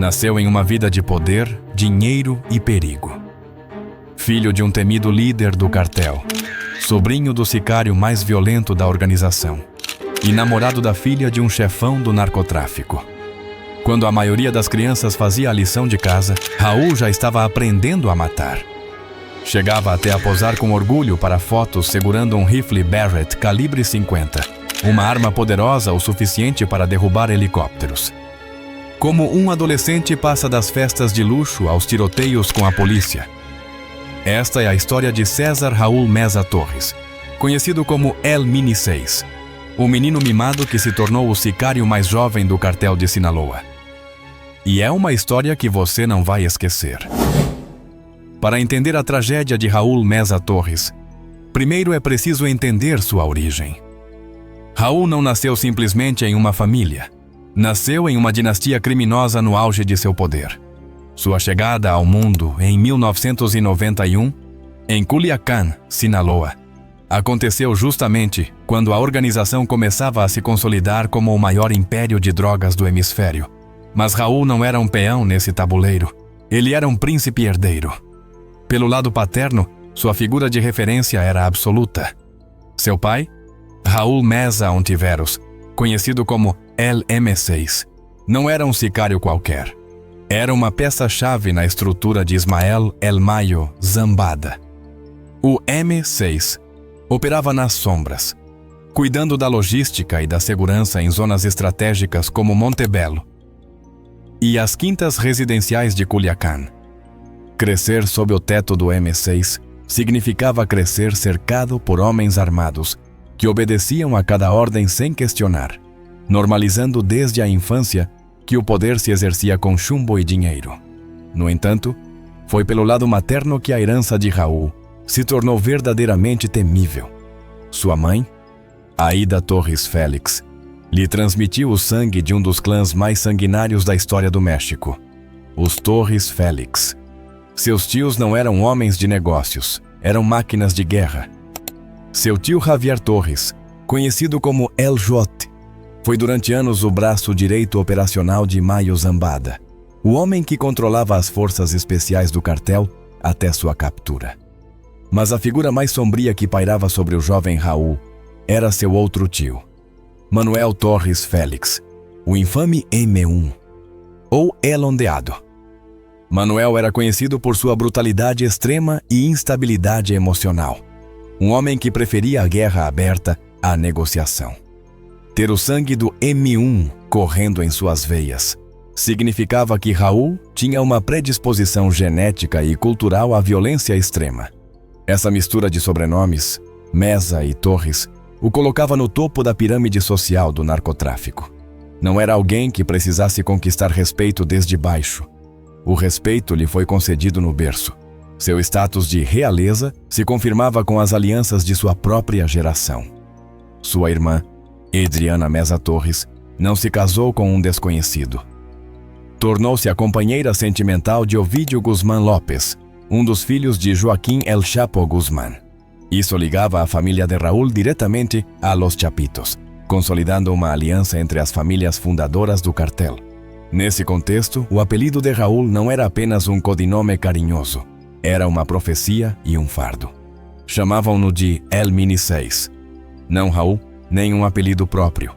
Nasceu em uma vida de poder, dinheiro e perigo. Filho de um temido líder do cartel, sobrinho do sicário mais violento da organização e namorado da filha de um chefão do narcotráfico. Quando a maioria das crianças fazia a lição de casa, Raul já estava aprendendo a matar. Chegava até a posar com orgulho para fotos segurando um rifle Barrett calibre 50, uma arma poderosa o suficiente para derrubar helicópteros. Como um adolescente passa das festas de luxo aos tiroteios com a polícia. Esta é a história de César Raul Meza Torres, conhecido como El Mini 6, o menino mimado que se tornou o sicário mais jovem do cartel de Sinaloa. E é uma história que você não vai esquecer. Para entender a tragédia de Raul Meza Torres, primeiro é preciso entender sua origem. Raul não nasceu simplesmente em uma família. Nasceu em uma dinastia criminosa no auge de seu poder. Sua chegada ao mundo em 1991, em Culiacán, Sinaloa, aconteceu justamente quando a organização começava a se consolidar como o maior império de drogas do hemisfério. Mas Raul não era um peão nesse tabuleiro. Ele era um príncipe herdeiro. Pelo lado paterno, sua figura de referência era absoluta. Seu pai, Raul Meza Ontiveros, conhecido como El M6, não era um sicário qualquer. Era uma peça-chave na estrutura de Ismael El Mayo Zambada. O M6 operava nas sombras, cuidando da logística e da segurança em zonas estratégicas como Montebello e as quintas residenciais de Culiacán. Crescer sob o teto do M6 significava crescer cercado por homens armados que obedeciam a cada ordem sem questionar, normalizando desde a infância que o poder se exercia com chumbo e dinheiro. No entanto, foi pelo lado materno que a herança de Raul se tornou verdadeiramente temível. Sua mãe, Aida Torres Félix, lhe transmitiu o sangue de um dos clãs mais sanguinários da história do México, os Torres Félix. Seus tios não eram homens de negócios, eram máquinas de guerra. Seu tio Javier Torres, conhecido como El Jote, foi durante anos o braço direito operacional de Mayo Zambada, o homem que controlava as forças especiais do cartel até sua captura. Mas a figura mais sombria que pairava sobre o jovem Raul era seu outro tio, Manuel Torres Félix, o infame M1, ou El Ondeado. Manuel era conhecido por sua brutalidade extrema e instabilidade emocional. Um homem que preferia a guerra aberta à negociação. Ter o sangue do M1 correndo em suas veias significava que Raul tinha uma predisposição genética e cultural à violência extrema. Essa mistura de sobrenomes, Meza e Torres, o colocava no topo da pirâmide social do narcotráfico. Não era alguém que precisasse conquistar respeito desde baixo. O respeito lhe foi concedido no berço. Seu status de realeza se confirmava com as alianças de sua própria geração. Sua irmã, Adriana Meza Torres, não se casou com um desconhecido. Tornou-se a companheira sentimental de Ovidio Guzmán López, um dos filhos de Joaquim El Chapo Guzmán. Isso ligava a família de Raul diretamente a Los Chapitos, consolidando uma aliança entre as famílias fundadoras do cartel. Nesse contexto, o apelido de Raul não era apenas um codinome carinhoso, era uma profecia e um fardo. Chamavam-no de El Mini 6. Não Raul, nem um apelido próprio.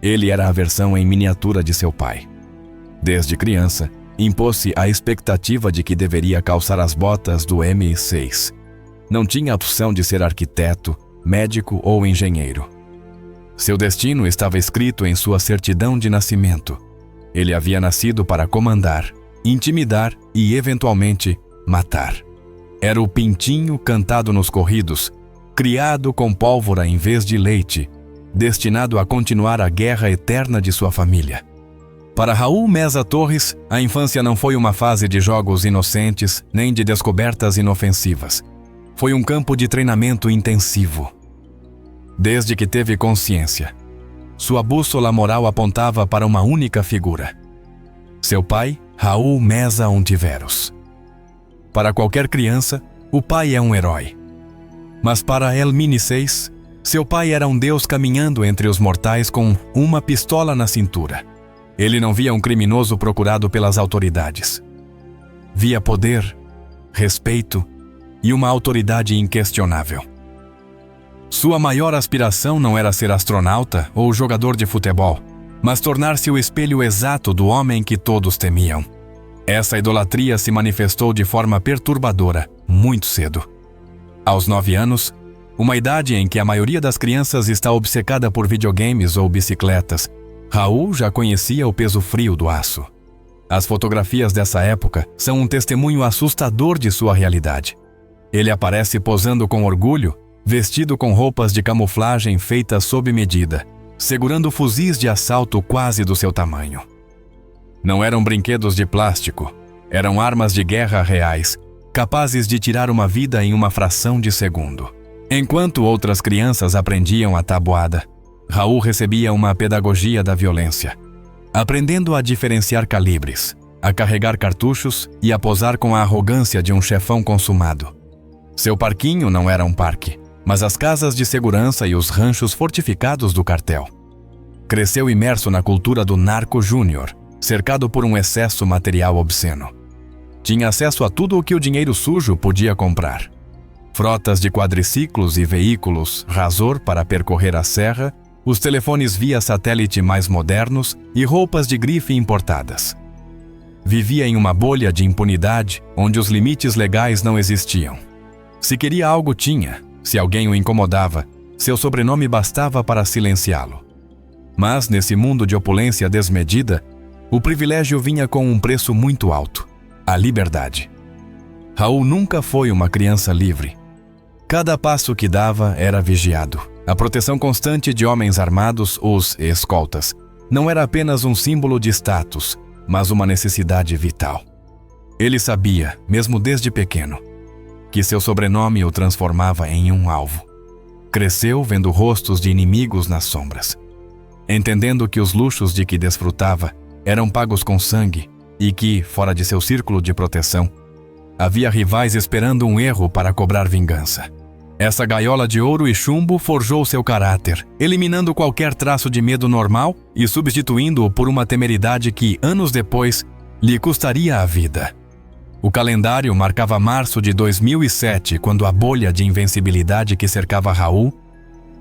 Ele era a versão em miniatura de seu pai. Desde criança, impôs-se a expectativa de que deveria calçar as botas do M6. Não tinha a opção de ser arquiteto, médico ou engenheiro. Seu destino estava escrito em sua certidão de nascimento. Ele havia nascido para comandar, intimidar e, eventualmente, matar. Era o pintinho cantado nos corridos, criado com pólvora em vez de leite, destinado a continuar a guerra eterna de sua família. Para Raul Meza Torres, a infância não foi uma fase de jogos inocentes nem de descobertas inofensivas. Foi um campo de treinamento intensivo. Desde que teve consciência, sua bússola moral apontava para uma única figura. Seu pai, Raul Meza Ontiveros. Para qualquer criança, o pai é um herói. Mas para El Mini 6, seu pai era um deus caminhando entre os mortais com uma pistola na cintura. Ele não via um criminoso procurado pelas autoridades. Via poder, respeito e uma autoridade inquestionável. Sua maior aspiração não era ser astronauta ou jogador de futebol, mas tornar-se o espelho exato do homem que todos temiam. Essa idolatria se manifestou de forma perturbadora muito cedo. Aos 9 anos, uma idade em que a maioria das crianças está obcecada por videogames ou bicicletas, Raul já conhecia o peso frio do aço. As fotografias dessa época são um testemunho assustador de sua realidade. Ele aparece posando com orgulho, vestido com roupas de camuflagem feitas sob medida, segurando fuzis de assalto quase do seu tamanho. Não eram brinquedos de plástico, eram armas de guerra reais, capazes de tirar uma vida em uma fração de segundo. Enquanto outras crianças aprendiam a tabuada, Raul recebia uma pedagogia da violência, aprendendo a diferenciar calibres, a carregar cartuchos e a posar com a arrogância de um chefão consumado. Seu parquinho não era um parque, mas as casas de segurança e os ranchos fortificados do cartel. Cresceu imerso na cultura do narco júnior, cercado por um excesso material obsceno. Tinha acesso a tudo o que o dinheiro sujo podia comprar. Frotas de quadriciclos e veículos Razor para percorrer a serra, os telefones via satélite mais modernos e roupas de grife importadas. Vivia em uma bolha de impunidade onde os limites legais não existiam. Se queria algo, tinha. Se alguém o incomodava, seu sobrenome bastava para silenciá-lo. Mas, nesse mundo de opulência desmedida, o privilégio vinha com um preço muito alto: a liberdade. Raul nunca foi uma criança livre. Cada passo que dava era vigiado. A proteção constante de homens armados, os escoltas, não era apenas um símbolo de status, mas uma necessidade vital. Ele sabia, mesmo desde pequeno, que seu sobrenome o transformava em um alvo. Cresceu vendo rostos de inimigos nas sombras, entendendo que os luxos de que desfrutava eram pagos com sangue e que, fora de seu círculo de proteção, havia rivais esperando um erro para cobrar vingança. Essa gaiola de ouro e chumbo forjou seu caráter, eliminando qualquer traço de medo normal e substituindo-o por uma temeridade que, anos depois, lhe custaria a vida. O calendário marcava março de 2007, quando a bolha de invencibilidade que cercava Raul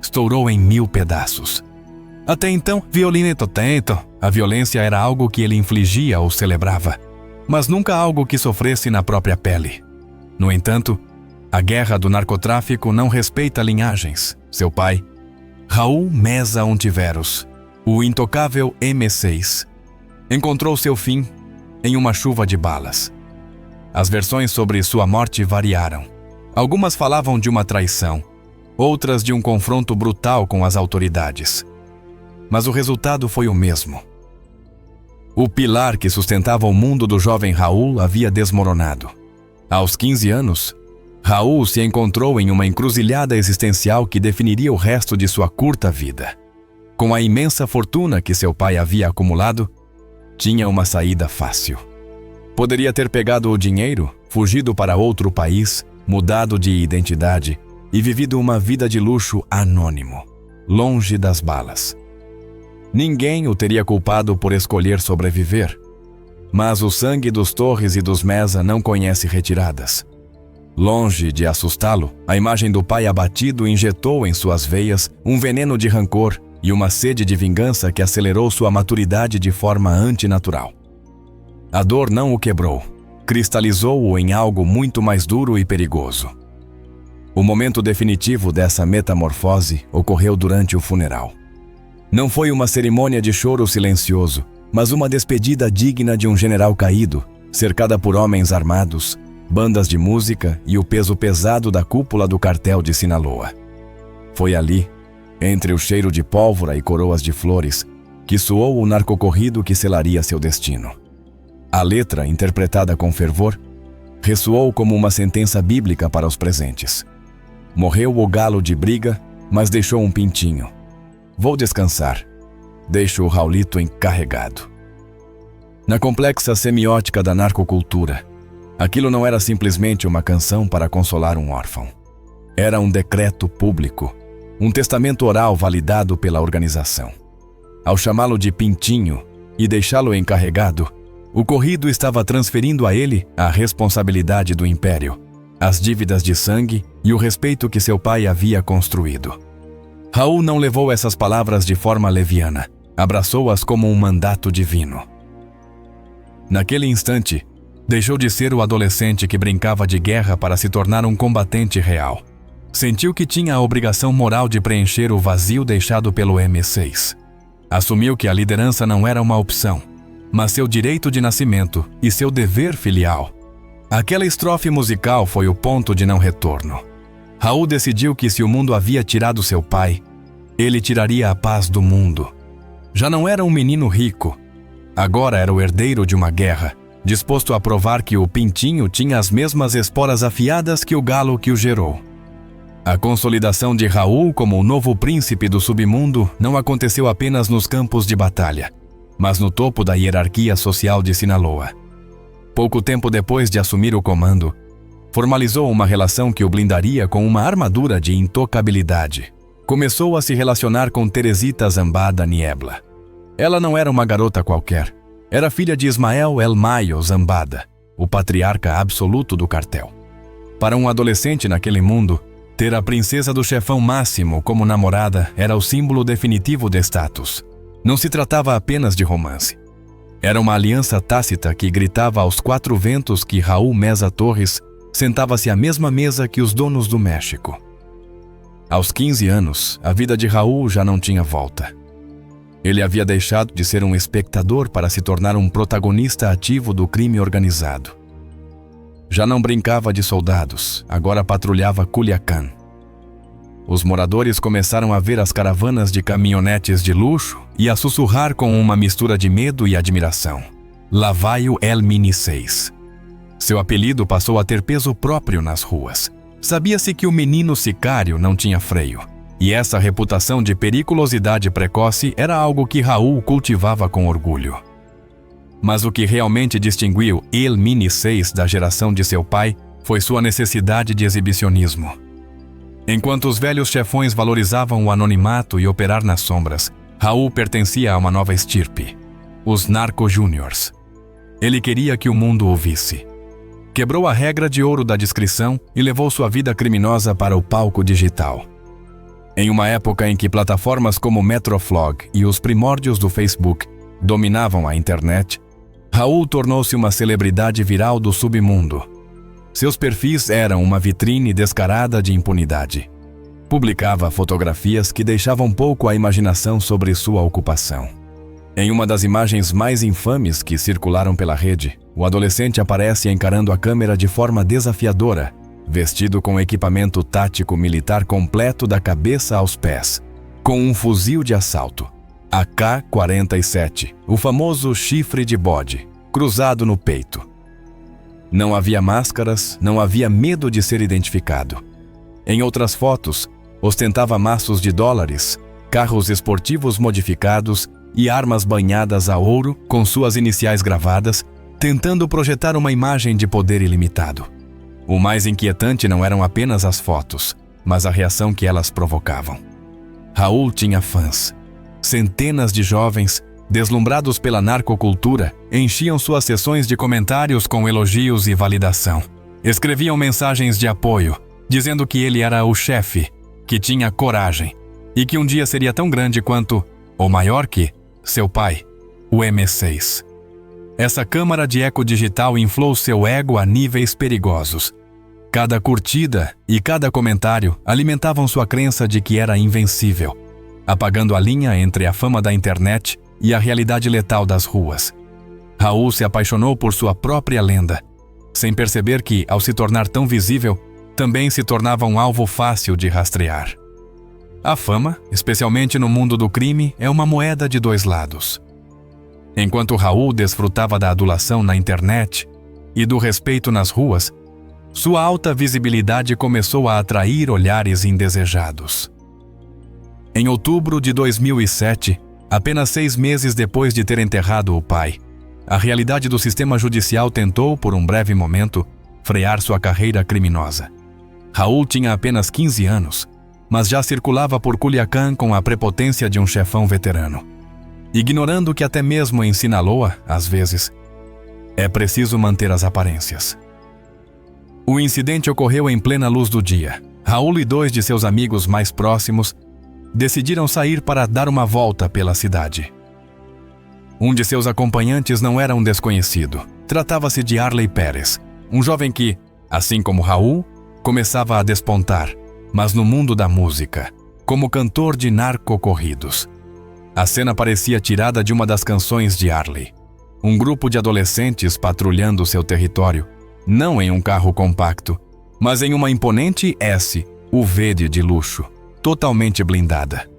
estourou em 1000 pedaços. Até então, violento tento, a violência era algo que ele infligia ou celebrava, mas nunca algo que sofresse na própria pele. No entanto, a guerra do narcotráfico não respeita linhagens. Seu pai, Raul Meza Ontiveros, o intocável M6, encontrou seu fim em uma chuva de balas. As versões sobre sua morte variaram. Algumas falavam de uma traição, outras de um confronto brutal com as autoridades. Mas o resultado foi o mesmo. O pilar que sustentava o mundo do jovem Raul havia desmoronado. Aos 15 anos, Raul se encontrou em uma encruzilhada existencial que definiria o resto de sua curta vida. Com a imensa fortuna que seu pai havia acumulado, tinha uma saída fácil. Poderia ter pegado o dinheiro, fugido para outro país, mudado de identidade e vivido uma vida de luxo anônimo, longe das balas. Ninguém o teria culpado por escolher sobreviver. Mas o sangue dos Torres e dos Meza não conhece retiradas. Longe de assustá-lo, a imagem do pai abatido injetou em suas veias um veneno de rancor e uma sede de vingança que acelerou sua maturidade de forma antinatural. A dor não o quebrou, cristalizou-o em algo muito mais duro e perigoso. O momento definitivo dessa metamorfose ocorreu durante o funeral. Não foi uma cerimônia de choro silencioso, mas uma despedida digna de um general caído, cercada por homens armados, bandas de música e o peso pesado da cúpula do cartel de Sinaloa. Foi ali, entre o cheiro de pólvora e coroas de flores, que soou o narcocorrido que selaria seu destino. A letra, interpretada com fervor, ressoou como uma sentença bíblica para os presentes. Morreu o galo de briga, mas deixou um pintinho. Vou descansar. Deixo o Raulito encarregado. Na complexa semiótica da narcocultura, aquilo não era simplesmente uma canção para consolar um órfão. Era um decreto público, um testamento oral validado pela organização. Ao chamá-lo de Pintinho, e deixá-lo encarregado, o corrido estava transferindo a ele a responsabilidade do império, as dívidas de sangue e o respeito que seu pai havia construído. Raul não levou essas palavras de forma leviana, abraçou-as como um mandato divino. Naquele instante, deixou de ser o adolescente que brincava de guerra para se tornar um combatente real. Sentiu que tinha a obrigação moral de preencher o vazio deixado pelo M6. Assumiu que a liderança não era uma opção, mas seu direito de nascimento e seu dever filial. Aquela estrofe musical foi o ponto de não retorno. Raul decidiu que se o mundo havia tirado seu pai, ele tiraria a paz do mundo. Já não era um menino rico. Agora era o herdeiro de uma guerra, disposto a provar que o pintinho tinha as mesmas esporas afiadas que o galo que o gerou. A consolidação de Raul como o novo príncipe do submundo não aconteceu apenas nos campos de batalha, mas no topo da hierarquia social de Sinaloa. Pouco tempo depois de assumir o comando, formalizou uma relação que o blindaria com uma armadura de intocabilidade. Começou a se relacionar com Teresita Zambada Niebla. Ela não era uma garota qualquer. Era filha de Ismael El Mayo Zambada, o patriarca absoluto do cartel. Para um adolescente naquele mundo, ter a princesa do chefão máximo como namorada era o símbolo definitivo de status. Não se tratava apenas de romance. Era uma aliança tácita que gritava aos quatro ventos que Raul Meza Torres sentava-se à mesma mesa que os donos do México. Aos 15 anos, a vida de Raul já não tinha volta. Ele havia deixado de ser um espectador para se tornar um protagonista ativo do crime organizado. Já não brincava de soldados, agora patrulhava Culiacán. Os moradores começaram a ver as caravanas de caminhonetes de luxo e a sussurrar com uma mistura de medo e admiração: "Lá vai o El Mini 6". Seu apelido passou a ter peso próprio nas ruas. Sabia-se que o menino sicário não tinha freio, e essa reputação de periculosidade precoce era algo que Raul cultivava com orgulho. Mas o que realmente distinguiu El Mini 6 da geração de seu pai foi sua necessidade de exibicionismo. Enquanto os velhos chefões valorizavam o anonimato e operar nas sombras, Raul pertencia a uma nova estirpe, os Narco Júniors. Ele queria que o mundo o visse. Quebrou a regra de ouro da discrição e levou sua vida criminosa para o palco digital. Em uma época em que plataformas como Metroflog e os primórdios do Facebook dominavam a internet, Raul tornou-se uma celebridade viral do submundo. Seus perfis eram uma vitrine descarada de impunidade. Publicava fotografias que deixavam pouco à imaginação sobre sua ocupação. Em uma das imagens mais infames que circularam pela rede, o adolescente aparece encarando a câmera de forma desafiadora, vestido com equipamento tático militar completo da cabeça aos pés, com um fuzil de assalto, AK-47, o famoso chifre de bode, cruzado no peito. Não havia máscaras, não havia medo de ser identificado. Em outras fotos, ostentava maços de dólares, carros esportivos modificados e armas banhadas a ouro com suas iniciais gravadas, tentando projetar uma imagem de poder ilimitado. O mais inquietante não eram apenas as fotos, mas a reação que elas provocavam. Raul tinha fãs. Centenas de jovens, deslumbrados pela narcocultura, enchiam suas sessões de comentários com elogios e validação. Escreviam mensagens de apoio, dizendo que ele era o chefe, que tinha coragem, e que um dia seria tão grande quanto, ou maior que, seu pai, o M6. Essa câmara de eco digital inflou seu ego a níveis perigosos. Cada curtida e cada comentário alimentavam sua crença de que era invencível, apagando a linha entre a fama da internet e a realidade letal das ruas. Raul se apaixonou por sua própria lenda, sem perceber que, ao se tornar tão visível, também se tornava um alvo fácil de rastrear. A fama, especialmente no mundo do crime, é uma moeda de dois lados. Enquanto Raul desfrutava da adulação na internet e do respeito nas ruas, sua alta visibilidade começou a atrair olhares indesejados. Em outubro de 2007, apenas 6 meses depois de ter enterrado o pai, a realidade do sistema judicial tentou, por um breve momento, frear sua carreira criminosa. Raul tinha apenas 15 anos, mas já circulava por Culiacán com a prepotência de um chefão veterano. ignorando que até mesmo em Sinaloa, às vezes, é preciso manter as aparências. O incidente ocorreu em plena luz do dia. Raul e 2 de seus amigos mais próximos decidiram sair para dar uma volta pela cidade. Um de seus acompanhantes não era um desconhecido. Tratava-se de Arley Pérez, um jovem que, assim como Raul, começava a despontar, mas no mundo da música, como cantor de narcocorridos. A cena parecia tirada de uma das canções de Arley. Um grupo de adolescentes patrulhando seu território, não em um carro compacto, mas em uma imponente SUV de luxo, totalmente blindada.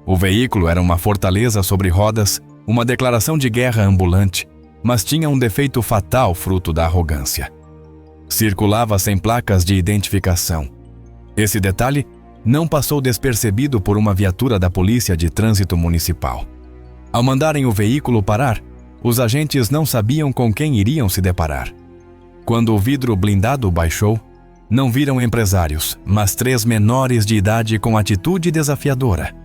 O veículo era uma fortaleza sobre rodas, uma declaração de guerra ambulante, mas tinha um defeito fatal fruto da arrogância. Circulava sem placas de identificação. Esse detalhe não passou despercebido por uma viatura da Polícia de Trânsito Municipal. Ao mandarem o veículo parar, os agentes não sabiam com quem iriam se deparar. Quando o vidro blindado baixou, não viram empresários, mas 3 menores de idade com atitude desafiadora.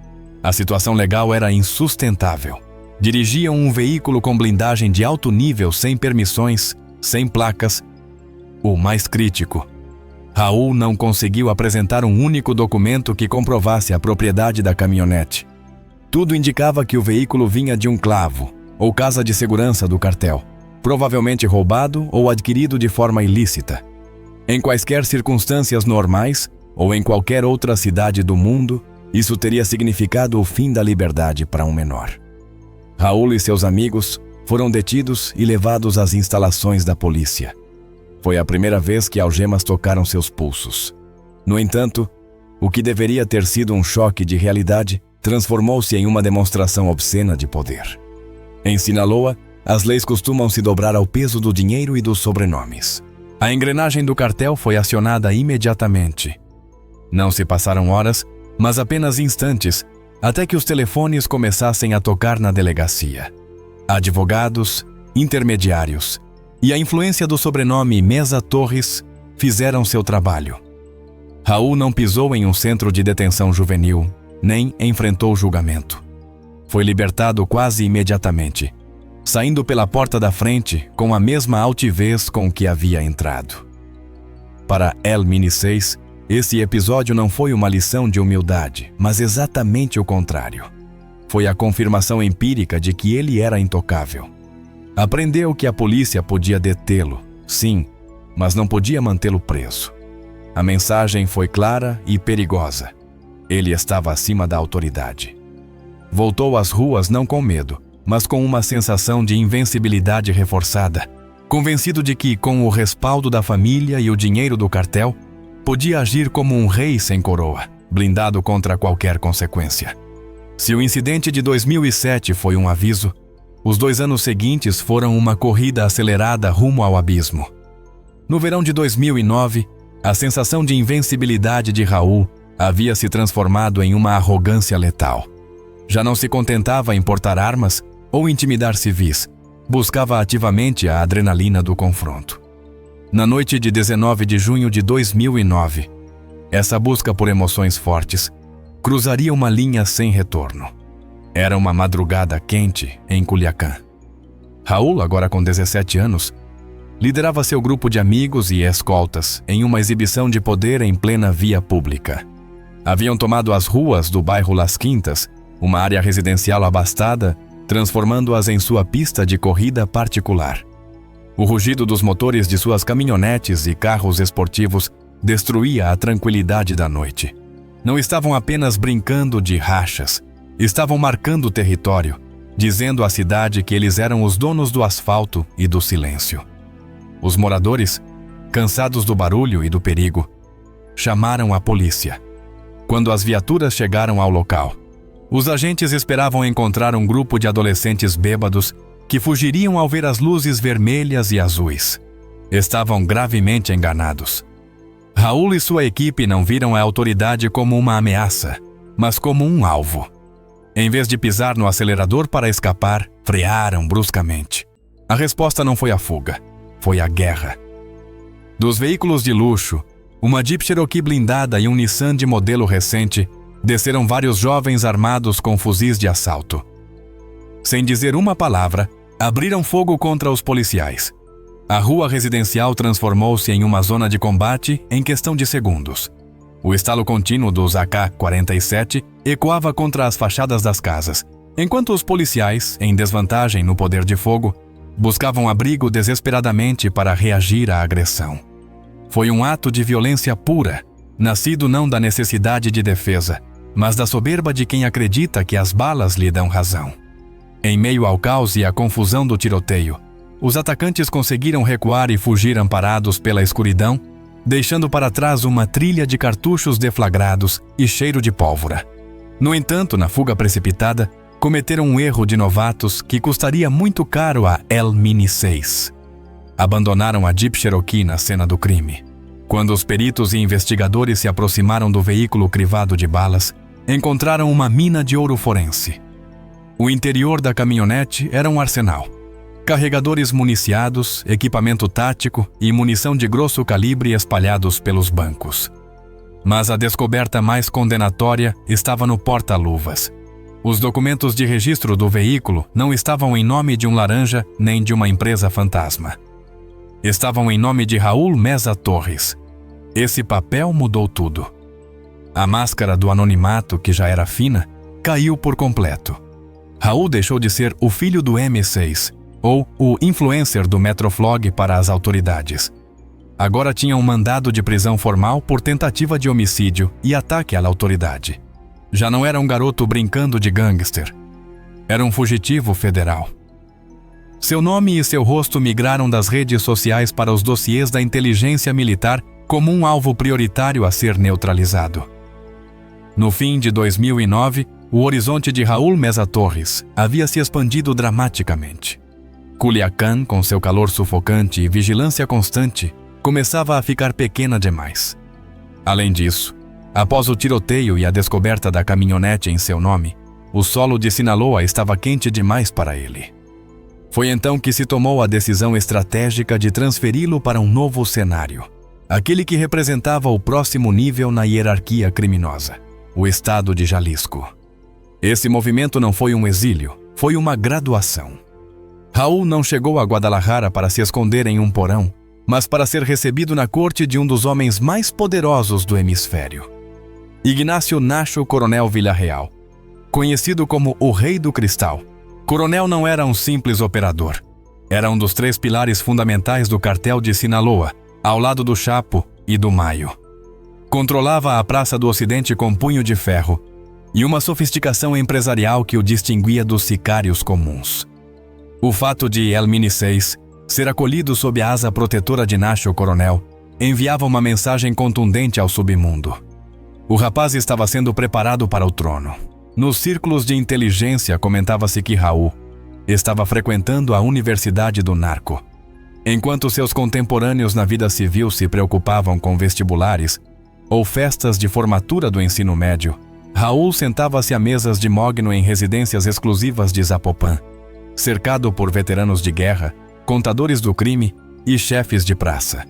A situação legal era insustentável. Dirigiam um veículo com blindagem de alto nível, sem permissões, sem placas. O mais crítico: Raul não conseguiu apresentar um único documento que comprovasse a propriedade da caminhonete. Tudo indicava que o veículo vinha de um clavo, ou casa de segurança do cartel, provavelmente roubado ou adquirido de forma ilícita. Em quaisquer circunstâncias normais, ou em qualquer outra cidade do mundo, isso teria significado o fim da liberdade para um menor. Raul e seus amigos foram detidos e levados às instalações da polícia. Foi a primeira vez que algemas tocaram seus pulsos. No entanto, o que deveria ter sido um choque de realidade transformou-se em uma demonstração obscena de poder. Em Sinaloa, as leis costumam se dobrar ao peso do dinheiro e dos sobrenomes. A engrenagem do cartel foi acionada imediatamente. Não se passaram horas, mas apenas instantes, até que os telefones começassem a tocar na delegacia. Advogados, intermediários e a influência do sobrenome Mesa Torres fizeram seu trabalho. Raul não pisou em um centro de detenção juvenil, nem enfrentou julgamento. Foi libertado quase imediatamente, saindo pela porta da frente com a mesma altivez com que havia entrado. Para El Mini 6, esse episódio não foi uma lição de humildade, mas exatamente o contrário. Foi a confirmação empírica de que ele era intocável. Aprendeu que a polícia podia detê-lo, sim, mas não podia mantê-lo preso. A mensagem foi clara e perigosa. Ele estava acima da autoridade. Voltou às ruas não com medo, mas com uma sensação de invencibilidade reforçada, convencido de que, com o respaldo da família e o dinheiro do cartel, podia agir como um rei sem coroa, blindado contra qualquer consequência. Se o incidente de 2007 foi um aviso, os 2 anos seguintes foram uma corrida acelerada rumo ao abismo. No verão de 2009, a sensação de invencibilidade de Raul havia se transformado em uma arrogância letal. Já não se contentava em portar armas ou intimidar civis, buscava ativamente a adrenalina do confronto. Na noite de 19 de junho de 2009, essa busca por emoções fortes cruzaria uma linha sem retorno. Era uma madrugada quente em Culiacán. Raul, agora com 17 anos, liderava seu grupo de amigos e escoltas em uma exibição de poder em plena via pública. Haviam tomado as ruas do bairro Las Quintas, uma área residencial abastada, transformando-as em sua pista de corrida particular. O rugido dos motores de suas caminhonetes e carros esportivos destruía a tranquilidade da noite. Não estavam apenas brincando de rachas, estavam marcando o território, dizendo à cidade que eles eram os donos do asfalto e do silêncio. Os moradores, cansados do barulho e do perigo, chamaram a polícia. Quando as viaturas chegaram ao local, os agentes esperavam encontrar um grupo de adolescentes bêbados que fugiriam ao ver as luzes vermelhas e azuis. Estavam gravemente enganados. Raul e sua equipe não viram a autoridade como uma ameaça, mas como um alvo. Em vez de pisar no acelerador para escapar, frearam bruscamente. A resposta não foi a fuga, foi a guerra. Dos veículos de luxo, uma Jeep Cherokee blindada e um Nissan de modelo recente, desceram vários jovens armados com fuzis de assalto. sem dizer uma palavra, abriram fogo contra os policiais. A rua residencial transformou-se em uma zona de combate em questão de segundos. O estalo contínuo dos AK-47 ecoava contra as fachadas das casas, enquanto os policiais, em desvantagem no poder de fogo, buscavam abrigo desesperadamente para reagir à agressão. Foi um ato de violência pura, nascido não da necessidade de defesa, mas da soberba de quem acredita que as balas lhe dão razão. Em meio ao caos e à confusão do tiroteio, os atacantes conseguiram recuar e fugir amparados pela escuridão, deixando para trás uma trilha de cartuchos deflagrados e cheiro de pólvora. No entanto, na fuga precipitada, cometeram um erro de novatos que custaria muito caro a El-Mini 6. Abandonaram a Jeep Cherokee na cena do crime. Quando os peritos e investigadores se aproximaram do veículo crivado de balas, encontraram uma mina de ouro forense. O interior da caminhonete era um arsenal. Carregadores municiados, equipamento tático e munição de grosso calibre espalhados pelos bancos. Mas a descoberta mais condenatória estava no porta-luvas. Os documentos de registro do veículo não estavam em nome de um laranja nem de uma empresa fantasma. Estavam em nome de Raul Meza Torres. Esse papel mudou tudo. A máscara do anonimato, que já era fina, caiu por completo. Raul deixou de ser o filho do M6, ou o influencer do Metroflog para as autoridades. Agora tinha um mandado de prisão formal por tentativa de homicídio e ataque à autoridade. Já não era um garoto brincando de gangster. Era um fugitivo federal. Seu nome e seu rosto migraram das redes sociais para os dossiês da inteligência militar como um alvo prioritário a ser neutralizado. No fim de 2009, o horizonte de Raul Meza Torres havia se expandido dramaticamente. Culiacán, com seu calor sufocante e vigilância constante, começava a ficar pequena demais. Além disso, após o tiroteio e a descoberta da caminhonete em seu nome, o solo de Sinaloa estava quente demais para ele. Foi então que se tomou a decisão estratégica de transferi-lo para um novo cenário, aquele que representava o próximo nível na hierarquia criminosa, o estado de Jalisco. Esse movimento não foi um exílio, foi uma graduação. Raul não chegou a Guadalajara para se esconder em um porão, mas para ser recebido na corte de um dos homens mais poderosos do hemisfério. Ignacio Nacho Coronel Villarreal. Conhecido como o Rei do Cristal, Coronel não era um simples operador. Era um dos 3 pilares fundamentais do cartel de Sinaloa, ao lado do Chapo e do Mayo. Controlava a Praça do Ocidente com punho de ferro e uma sofisticação empresarial que o distinguia dos sicários comuns. O fato de El-Mini 6 ser acolhido sob a asa protetora de Nacho Coronel enviava uma mensagem contundente ao submundo. O rapaz estava sendo preparado para o trono. Nos círculos de inteligência comentava-se que Raul estava frequentando a Universidade do Narco. Enquanto seus contemporâneos na vida civil se preocupavam com vestibulares ou festas de formatura do ensino médio, Raul sentava-se a mesas de mogno em residências exclusivas de Zapopan, cercado por veteranos de guerra, contadores do crime e chefes de praça.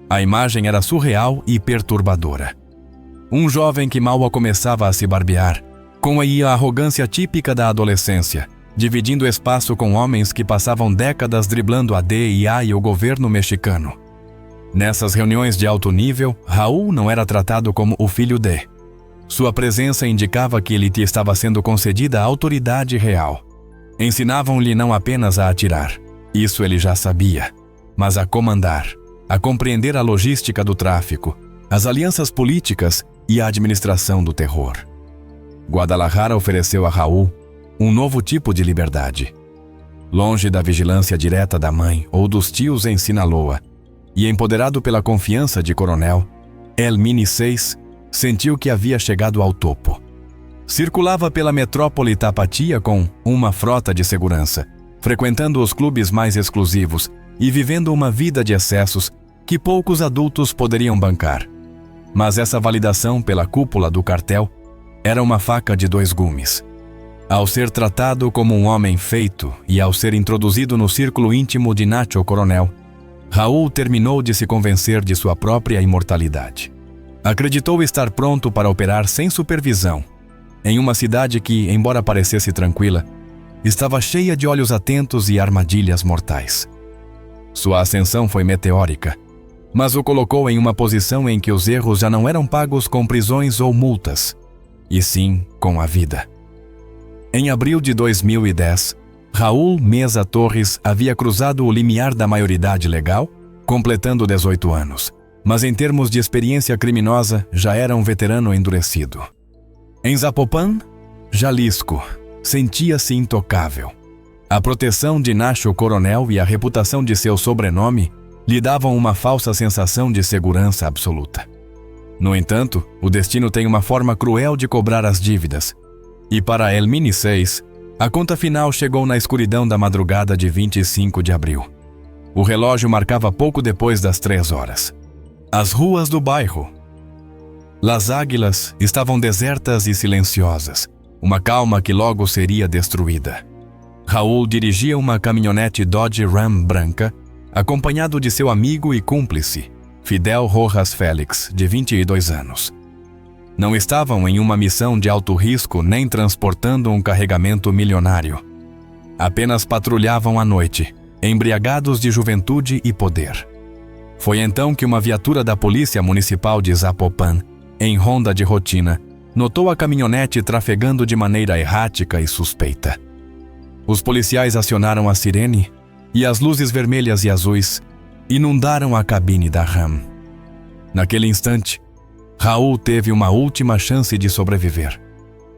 A imagem era surreal e perturbadora. Um jovem que mal começava a se barbear, com a arrogância típica da adolescência, dividindo espaço com homens que passavam décadas driblando a DEA e o governo mexicano. Nessas reuniões de alto nível, Raul não era tratado como o filho de. Sua presença indicava que lhe estava sendo concedida a autoridade real. Ensinavam-lhe não apenas a atirar, isso ele já sabia, mas a comandar, a compreender a logística do tráfico, as alianças políticas e a administração do terror. Guadalajara ofereceu a Raul um novo tipo de liberdade. Longe da vigilância direta da mãe ou dos tios em Sinaloa, e empoderado pela confiança de Coronel, El-Mini 6 sentiu que havia chegado ao topo. Circulava pela metrópole tapatia com uma frota de segurança, frequentando os clubes mais exclusivos e vivendo uma vida de excessos que poucos adultos poderiam bancar. Mas essa validação pela cúpula do cartel era uma faca de 2 gumes. Ao ser tratado como um homem feito e ao ser introduzido no círculo íntimo de Nacho Coronel, Raul terminou de se convencer de sua própria imortalidade. Acreditou estar pronto para operar sem supervisão, em uma cidade que, embora parecesse tranquila, estava cheia de olhos atentos e armadilhas mortais. Sua ascensão foi meteórica, mas o colocou em uma posição em que os erros já não eram pagos com prisões ou multas, e sim com a vida. Em abril de 2010, Raul Meza Torres havia cruzado o limiar da maioridade legal, completando 18 anos, mas em termos de experiência criminosa já era um veterano endurecido. Em Zapopan, Jalisco, sentia-se intocável. A proteção de Nacho Coronel e a reputação de seu sobrenome lhe davam uma falsa sensação de segurança absoluta. No entanto, o destino tem uma forma cruel de cobrar as dívidas, e para El Mini 6, a conta final chegou na escuridão da madrugada de 25 de abril. O relógio marcava pouco depois das 3 horas. As ruas do bairro Las Águilas estavam desertas e silenciosas, uma calma que logo seria destruída. Raul dirigia uma caminhonete Dodge Ram branca, acompanhado de seu amigo e cúmplice, Fidel Rojas Félix, de 22 anos. Não estavam em uma missão de alto risco nem transportando um carregamento milionário. Apenas patrulhavam à noite, embriagados de juventude e poder. Foi então que uma viatura da Polícia Municipal de Zapopan, em ronda de rotina, notou a caminhonete trafegando de maneira errática e suspeita. Os policiais acionaram a sirene e as luzes vermelhas e azuis inundaram a cabine da Ram. Naquele instante, Raul teve uma última chance de sobreviver.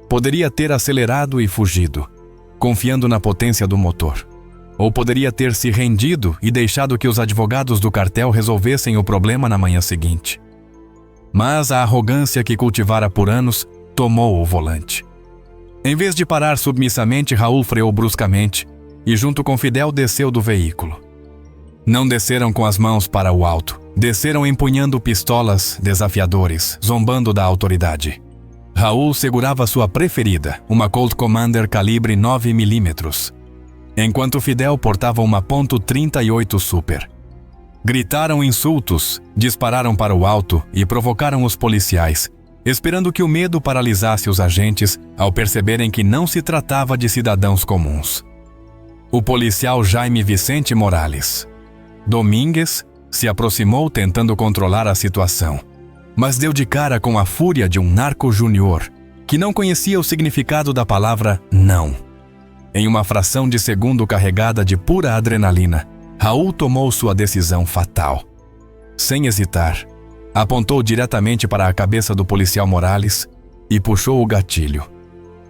Poderia ter acelerado e fugido, confiando na potência do motor. Ou poderia ter se rendido e deixado que os advogados do cartel resolvessem o problema na manhã seguinte. Mas a arrogância que cultivara por anos tomou o volante. Em vez de parar submissamente, Raul freou bruscamente e, junto com Fidel, desceu do veículo. Não desceram com as mãos para o alto. Desceram empunhando pistolas desafiadores, zombando da autoridade. Raul segurava sua preferida, uma Colt Commander calibre 9mm, enquanto Fidel portava uma .38 Super. Gritaram insultos, dispararam para o alto e provocaram os policiais, esperando que o medo paralisasse os agentes ao perceberem que não se tratava de cidadãos comuns. O policial Jaime Vicente Morales Domingues se aproximou tentando controlar a situação, mas deu de cara com a fúria de um narco júnior que não conhecia o significado da palavra não. Em uma fração de segundo carregada de pura adrenalina, Raul tomou sua decisão fatal. Sem hesitar, apontou diretamente para a cabeça do policial Morales e puxou o gatilho.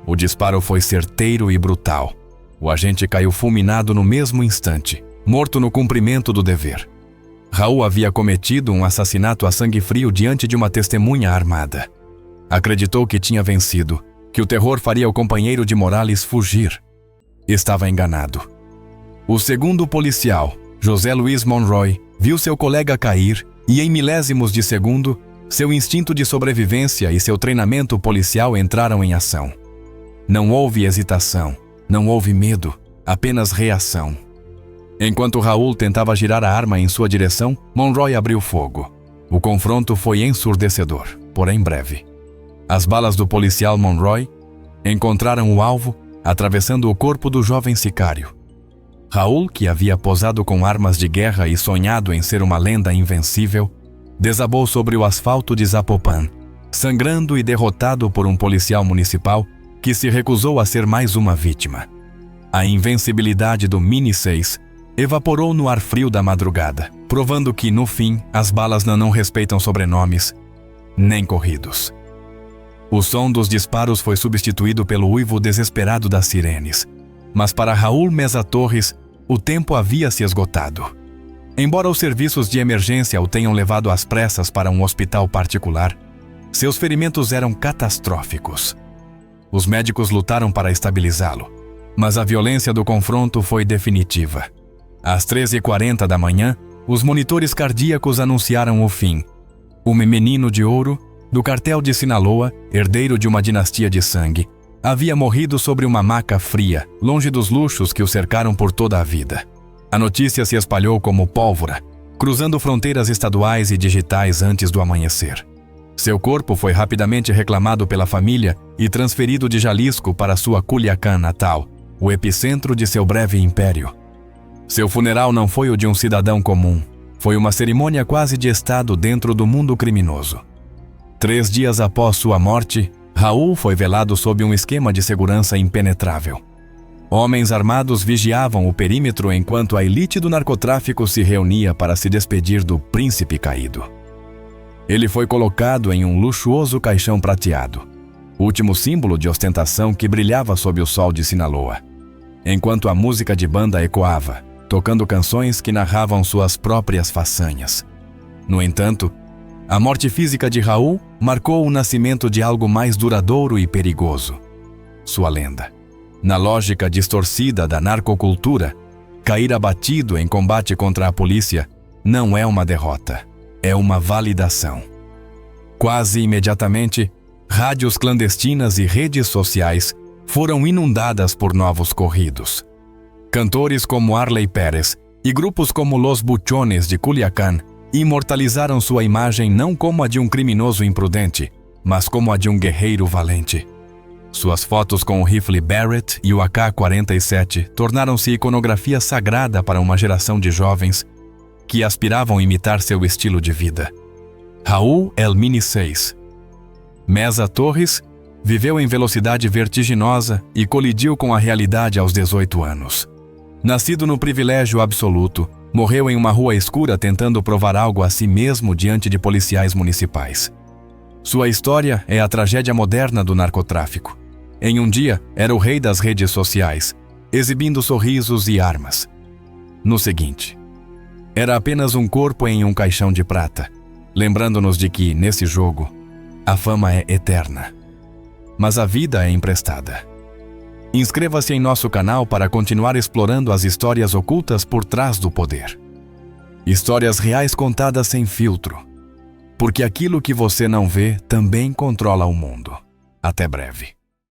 O disparo foi certeiro e brutal. O agente caiu fulminado no mesmo instante, morto no cumprimento do dever. Raul havia cometido um assassinato a sangue frio diante de uma testemunha armada. Acreditou que tinha vencido, que o terror faria o companheiro de Morales fugir. Estava enganado. O segundo policial, José Luiz Monroy, viu seu colega cair e, em milésimos de segundo, seu instinto de sobrevivência e seu treinamento policial entraram em ação. Não houve hesitação, não houve medo, apenas reação. Enquanto Raul tentava girar a arma em sua direção, Monroy abriu fogo. O confronto foi ensurdecedor, porém breve. As balas do policial Monroy encontraram o alvo, atravessando o corpo do jovem sicário. Raul, que havia posado com armas de guerra e sonhado em ser uma lenda invencível, desabou sobre o asfalto de Zapopan, sangrando e derrotado por um policial municipal que se recusou a ser mais uma vítima. A invencibilidade do Mini 6 evaporou no ar frio da madrugada, provando que, no fim, as balas não respeitam sobrenomes, nem corridos. O som dos disparos foi substituído pelo uivo desesperado das sirenes, mas para Raul Meza Torres, o tempo havia se esgotado. Embora os serviços de emergência o tenham levado às pressas para um hospital particular, seus ferimentos eram catastróficos. Os médicos lutaram para estabilizá-lo, mas a violência do confronto foi definitiva. Às 13h40 da manhã, os monitores cardíacos anunciaram o fim. O menino de ouro, do cartel de Sinaloa, herdeiro de uma dinastia de sangue, havia morrido sobre uma maca fria, longe dos luxos que o cercaram por toda a vida. A notícia se espalhou como pólvora, cruzando fronteiras estaduais e digitais antes do amanhecer. Seu corpo foi rapidamente reclamado pela família e transferido de Jalisco para sua Culiacán natal, o epicentro de seu breve império. Seu funeral não foi o de um cidadão comum, foi uma cerimônia quase de estado dentro do mundo criminoso. 3 dias após sua morte, Raul foi velado sob um esquema de segurança impenetrável. Homens armados vigiavam o perímetro enquanto a elite do narcotráfico se reunia para se despedir do príncipe caído. Ele foi colocado em um luxuoso caixão prateado, último símbolo de ostentação que brilhava sob o sol de Sinaloa, enquanto a música de banda ecoava, tocando canções que narravam suas próprias façanhas. No entanto, a morte física de Raul marcou o nascimento de algo mais duradouro e perigoso: sua lenda. Na lógica distorcida da narcocultura, cair abatido em combate contra a polícia não é uma derrota, é uma validação. Quase imediatamente, rádios clandestinas e redes sociais foram inundadas por novos corridos. Cantores como Arley Pérez e grupos como Los Buchones de Culiacán imortalizaram sua imagem não como a de um criminoso imprudente, mas como a de um guerreiro valente. Suas fotos com o rifle Barrett e o AK-47 tornaram-se iconografia sagrada para uma geração de jovens que aspiravam a imitar seu estilo de vida. Raul Elmini VI. Mesa Torres viveu em velocidade vertiginosa e colidiu com a realidade aos 18 anos. Nascido no privilégio absoluto, morreu em uma rua escura tentando provar algo a si mesmo diante de policiais municipais. Sua história é a tragédia moderna do narcotráfico. Em um dia, era o rei das redes sociais, exibindo sorrisos e armas. No seguinte, era apenas um corpo em um caixão de prata, lembrando-nos de que, nesse jogo, a fama é eterna, mas a vida é emprestada. Inscreva-se em nosso canal para continuar explorando as histórias ocultas por trás do poder. Histórias reais contadas sem filtro, porque aquilo que você não vê também controla o mundo. Até breve.